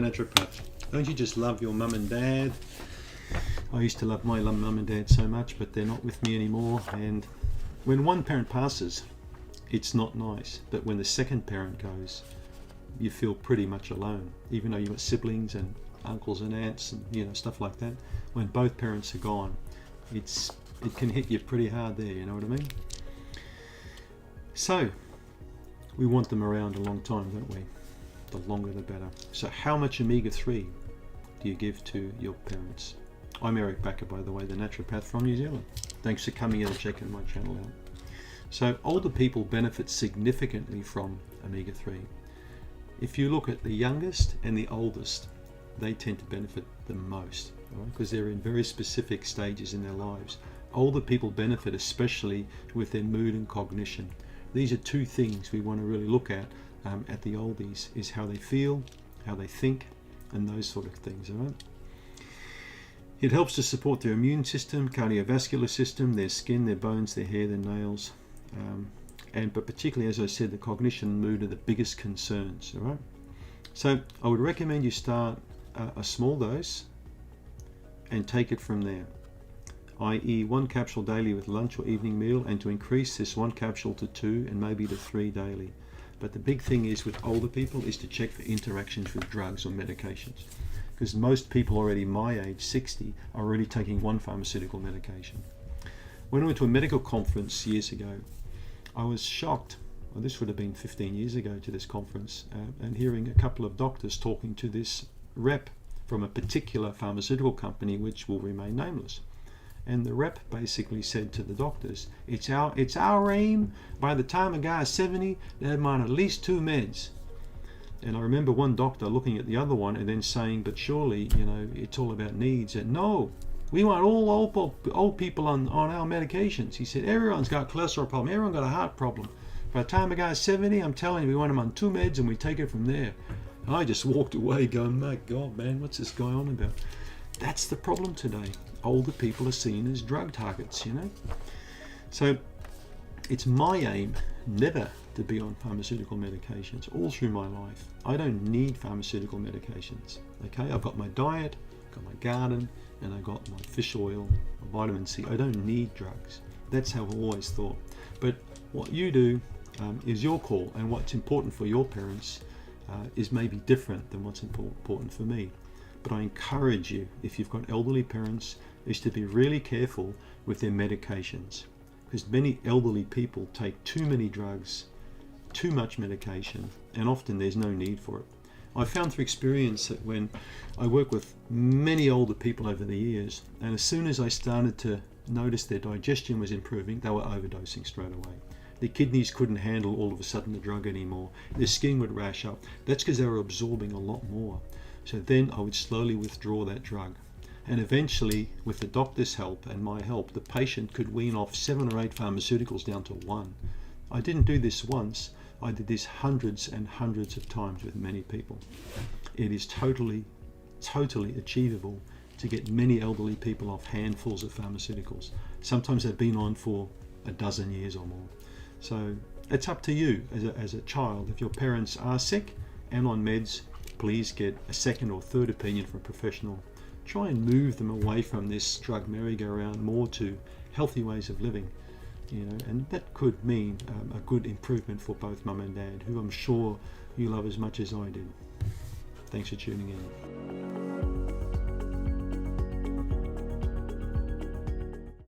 naturopath. Don't you just love your mum and dad? I used to love my mum and dad so much, but they're not with me anymore. And when one parent passes, it's not nice. But when the second parent goes, you feel pretty much alone, even though you've got siblings and uncles and aunts and stuff like that. When both parents are gone, it can hit you pretty hard there, you know what I mean? So we want them around a long time, don't we? The longer the better. So how much omega-3 do you give to your parents? I'm Eric Backer, by the way, the naturopath from New Zealand. Thanks for coming in and checking my channel out. So older people benefit significantly from omega-3. If you look at the youngest and the oldest, they tend to benefit the most, because they're in very specific stages in their lives. Older people benefit especially with their mood and cognition. These are two things we want to really look at the oldies, is how they feel, how they think, and those sort of things. All right? It helps to support their immune system, cardiovascular system, their skin, their bones, their hair, their nails, but particularly, as I said, the cognition and mood are the biggest concerns. All right? So I would recommend you start a small dose and take it from there, i.e. 1 capsule daily with lunch or evening meal, and to increase this 1 capsule to 2 and maybe to 3 daily. But the big thing is with older people is to check for interactions with drugs or medications, because most people already my age, 60, are already taking 1 pharmaceutical medication. When I went to a medical conference years ago, I was shocked. Well, this would have been 15 years ago to this conference, and hearing a couple of doctors talking to this rep from a particular pharmaceutical company which will remain nameless. And the rep basically said to the doctors, it's our aim by the time a guy is 70 to have him on at least 2 meds. And I remember one doctor looking at the other one and then saying, but surely, it's all about needs. And no, we want all old people on our medications. He said, everyone's got a cholesterol problem, everyone got a heart problem. By the time a guy's 70, I'm telling you, we want him on 2 meds and we take it from there. And I just walked away going, my God, man, what's this guy on about? That's the problem today. Older people are seen as drug targets, So it's my aim never to be on pharmaceutical medications all through my life. I don't need pharmaceutical medications. Okay, I've got my diet, got my garden, and I've got my fish oil, my vitamin C. I don't need drugs. That's how I've always thought. But what you do is your call, and what's important for your parents is maybe different than what's important for me. But I encourage you, if you've got elderly parents, is to be really careful with their medications, because many elderly people take too many drugs, too much medication, and often there's no need for it. I found through experience that when I work with many older people over the years, and as soon as I started to notice their digestion was improving, they were overdosing straight away. Their kidneys couldn't handle all of a sudden the drug anymore. Their skin would rash up. That's because they were absorbing a lot more. So then I would slowly withdraw that drug. And eventually, with the doctor's help and my help, the patient could wean off 7 or 8 pharmaceuticals down to 1. I didn't do this once. I did this hundreds and hundreds of times with many people. It is totally achievable to get many elderly people off handfuls of pharmaceuticals. Sometimes they've been on for a dozen years or more. So it's up to you as a child. If your parents are sick and on meds, please get a second or third opinion from a professional. Try and move them away from this drug merry-go-round more to healthy ways of living, and that could mean a good improvement for both mum and dad, who I'm sure you love as much as I did. Thanks for tuning in.